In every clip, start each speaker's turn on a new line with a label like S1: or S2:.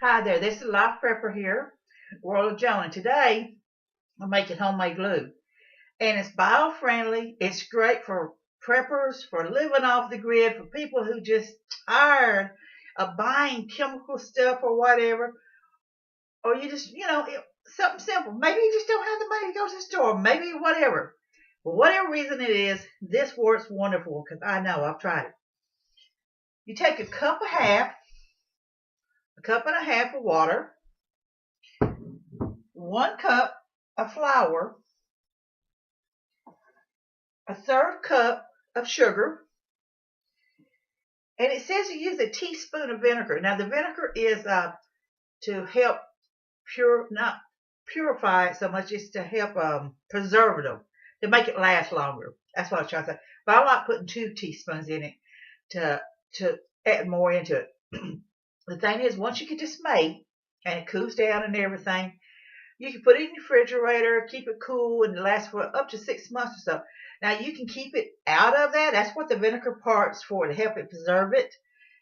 S1: Hi there, this is Life Prepper here, World of Joan, and today I'm making homemade glue. And it's bio-friendly, it's great for preppers, for living off the grid, for people who just tired of buying chemical stuff or whatever, or you just, something simple. Maybe you just don't have the money to go to the store, maybe whatever. For whatever reason it is, this works wonderful because I know I've tried it. You take a cup and a half of water, 1 cup of flour, a third cup of sugar, and it says you use a teaspoon of vinegar. Now the vinegar is to help not purify it so much, it's to help preserve it, to make it last longer. That's what I was trying to say. But I like putting 2 teaspoons in it to add more into it. The thing is, once you get this made and it cools down and everything, you can put it in the refrigerator, keep it cool, and it lasts for up to 6 months or so. Now, you can keep it out of that. That's what the vinegar part's for, to help it preserve it.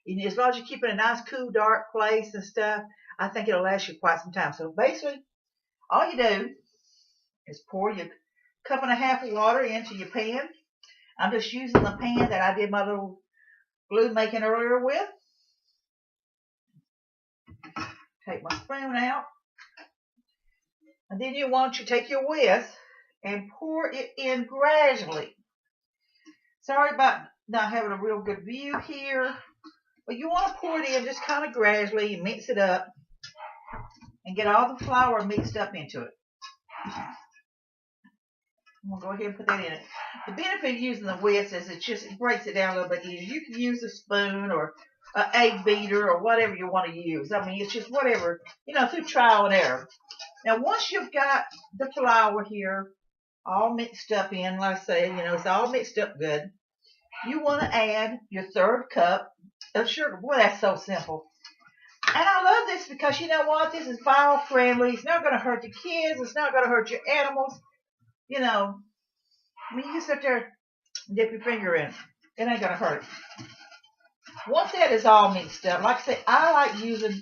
S1: And as long as you keep it in a nice, cool, dark place and stuff, I think it'll last you quite some time. So basically, all you do is pour your cup and a half of water into your pan. I'm just using the pan that I did my little glue making earlier with. Take my spoon out. And then you want to take your whisk and pour it in gradually. Sorry about not having a real good view here, but you want to pour it in just kind of gradually and mix it up and get all the flour mixed up into it. I'm going to go ahead and put that in it. The benefit of using the whisk is it breaks it down a little bit easier. You can use a spoon or an egg beater or whatever you want to use. I mean, it's just whatever, through trial and error. Now, once you've got the flour here all mixed up in, like I say, it's all mixed up good, you want to add your third cup of sugar. Boy, that's so simple. And I love this because you know what? This is bio-friendly. It's not going to hurt the kids. It's not going to hurt your animals. I mean, you can sit there and dip your finger in. It ain't going to hurt. Once that is all mixed up, like I say, I like using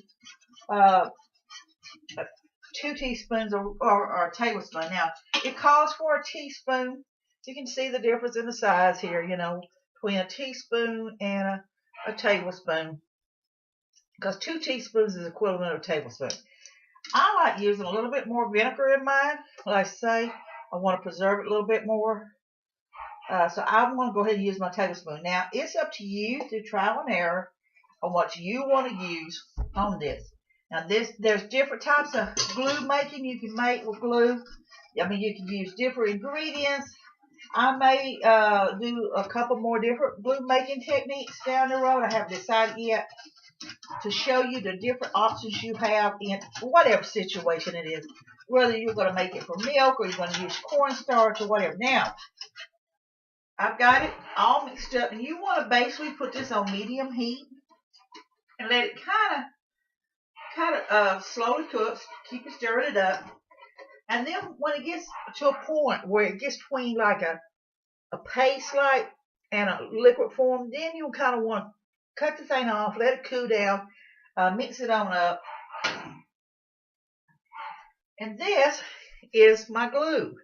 S1: 2 teaspoons or a tablespoon. Now, it calls for a teaspoon. You can see the difference in the size here, between a teaspoon and a tablespoon. Because 2 teaspoons is equivalent of a tablespoon. I like using a little bit more vinegar in mine. Like I say, I want to preserve it a little bit more. So I'm going to go ahead and use my tablespoon. Now, it's up to you through trial and error on what you want to use on this. Now, there's different types of glue making you can make with glue. I mean, you can use different ingredients. I may do a couple more different glue making techniques down the road. I haven't decided yet, to show you the different options you have in whatever situation it is. Whether you're going to make it from milk or you're going to use cornstarch or whatever. Now, I've got it all mixed up, and you want to basically put this on medium heat and let it kind of slowly cook. Keep it stirring it up, and then when it gets to a point where it gets between like a paste like and a liquid form, then you kind of want to cut the thing off, let it cool down, mix it on up, and this is my glue.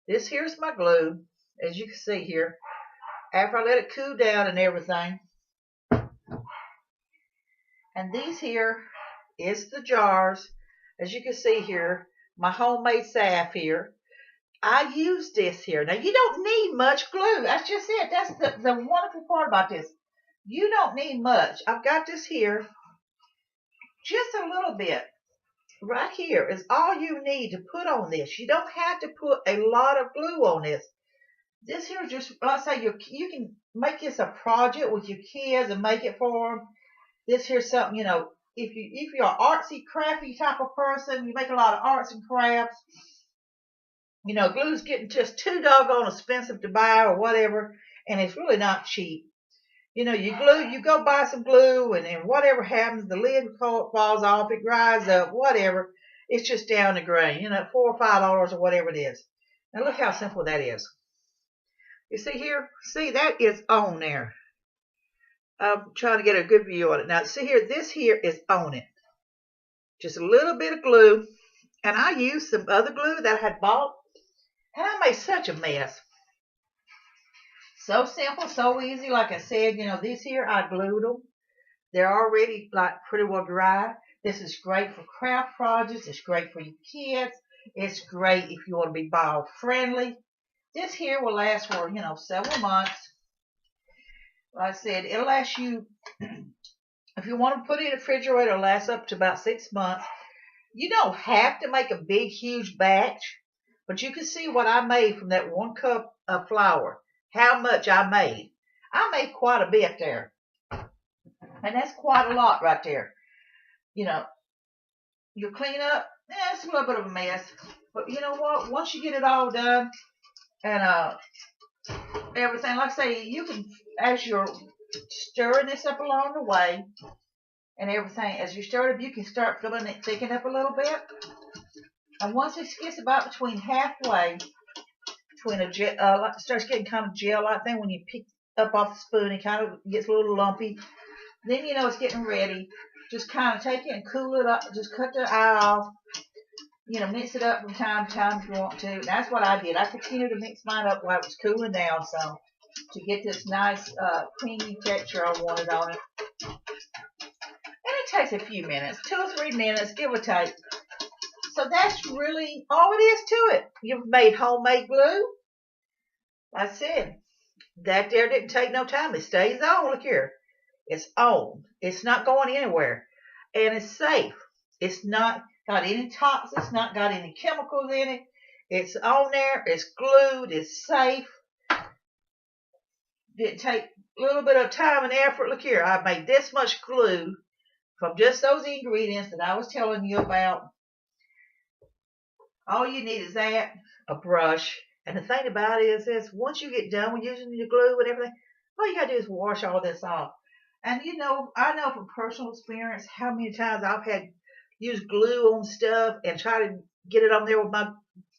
S1: This here's my glue, as you can see here. After I let it cool down and everything. And these here is the jars. As you can see here, my homemade salve here. I use this here. Now, you don't need much glue. That's just it. That's the wonderful part about this. You don't need much. I've got this here. Just a little bit. Right here is all you need to put on this. You don't have to put a lot of glue on this. This here just, let's say you can make this a project with your kids and make it for them. This here's something, if you're an artsy, crafty type of person, you make a lot of arts and crafts. Glue's getting just too doggone expensive to buy or whatever, and it's really not cheap. You go buy some glue, and then whatever happens, the lid falls off, it dries up, whatever. It's just down the drain, $4 or $5 or whatever it is. Now look how simple that is. You see here? See, that is on there. I'm trying to get a good view on it. Now, see here, this here is on it. Just a little bit of glue. And I used some other glue that I had bought. And I made such a mess. So simple, so easy. Like I said, these here, I glued them. They're already like pretty well dry. This is great for craft projects. It's great for your kids. It's great if you want to be bio friendly. This here will last for, several months. Like I said, it'll last you, if you want to put it in the refrigerator, it'll last up to about 6 months. You don't have to make a big, huge batch, but you can see what I made from that 1 cup of flour, how much I made. I made quite a bit there. And that's quite a lot right there. Your cleanup, it's a little bit of a mess. But you know what? Once you get it all done and everything, like I say, you can, as you're stirring this up along the way and everything, as you stir it up, you can start filling it, thicken up a little bit. And once it gets about between halfway, between it starts getting kind of gel-like thing, when you pick up off the spoon, it kind of gets a little lumpy. Then you know it's getting ready. Just kind of take it and cool it up. Just cut the eye off. Mix it up from time to time if you want to. And that's what I did. I continued to mix mine up while it was cooling down some to get this nice creamy texture I wanted on it. And it takes a few minutes, 2 or 3 minutes, give or take. So that's really all it is to it. You've made homemade glue. Like I said, that there didn't take no time. It stays on. Look here. It's on. It's not going anywhere. And it's safe. It's not got any toxins. It's not got any chemicals in it. It's on there. It's glued. It's safe. Didn't take a little bit of time and effort. Look here. I made this much glue from just those ingredients that I was telling you about. All you need is that, a brush. And the thing about it is once you get done with using your glue and everything, all you got to do is wash all this off. And I know from personal experience how many times I've had use glue on stuff and try to get it on there with my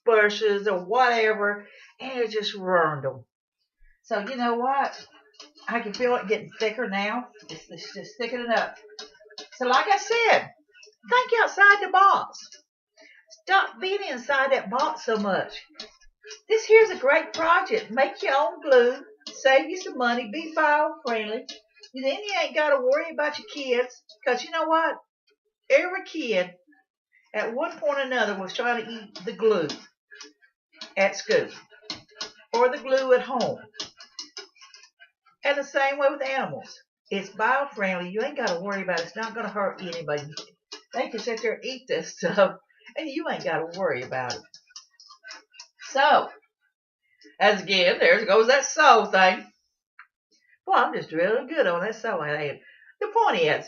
S1: brushes or whatever, and it just ruined them. So you know what? I can feel it getting thicker now. It's just thickening up. So like I said, think outside the box. Stop being inside that box so much. This here's a great project. Make your own glue. Save you some money. Be bio-friendly. Then you ain't got to worry about your kids. Because you know what? Every kid at one point or another was trying to eat the glue at school. Or the glue at home. And the same way with animals. It's bio-friendly. You ain't got to worry about it. It's not going to hurt anybody. They can sit there and eat this stuff. And you ain't got to worry about it. So, as again, there goes that soul thing. Well, I'm just really good on that soul thing. The point is,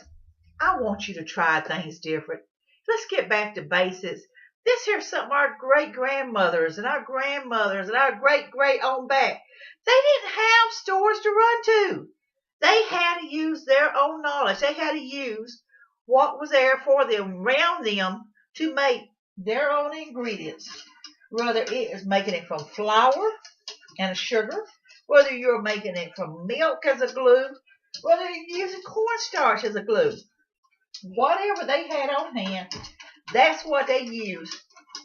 S1: I want you to try things different. Let's get back to basics. This here's something our great-grandmothers and our grandmothers and our great-great on back. They didn't have stores to run to. They had to use their own knowledge. They had to use what was there for them, around them, to make their own ingredients. Whether it is making it from flour and sugar, whether you're making it from milk as a glue, whether you're using cornstarch as a glue. Whatever they had on hand, that's what they used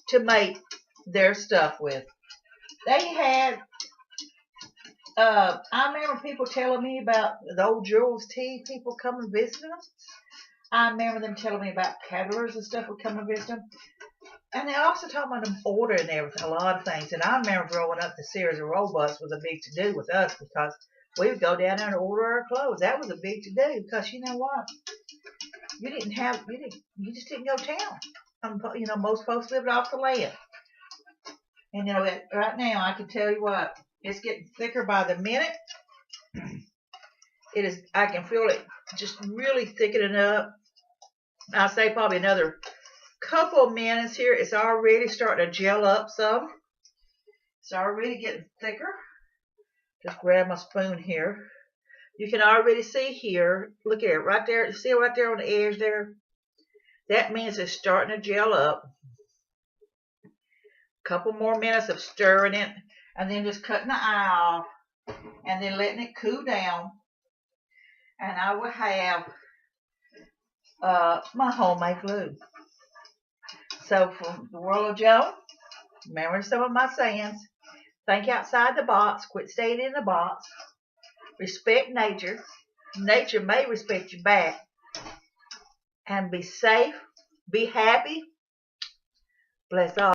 S1: to make their stuff with. They had, I remember people telling me about the old Jules Tea people coming visiting us. I remember them telling me about peddlers and stuff would come and visit them. And they also talk about them ordering everything, a lot of things. And I remember growing up, the Sears and Roebucks was a big to-do with us because we would go down there and order our clothes. That was a big to-do because you know what? You just didn't go town. Most folks lived off the land. And right now, I can tell you what, it's getting thicker by the minute. It is. I can feel it just really thickening up. I'll say probably another couple of minutes here. It's already starting to gel up some. It's already getting thicker. Just grab my spoon here. You can already see here. Look at it right there. See it right there on the edge there? That means it's starting to gel up. A couple more minutes of stirring it. And then just cutting the eye off. And then letting it cool down. And I will have my homemade glue. So from the world of Joan, remember some of my sayings. Think outside the box. Quit staying in the box. Respect nature. Nature may respect you back. And be safe. Be happy. Bless all.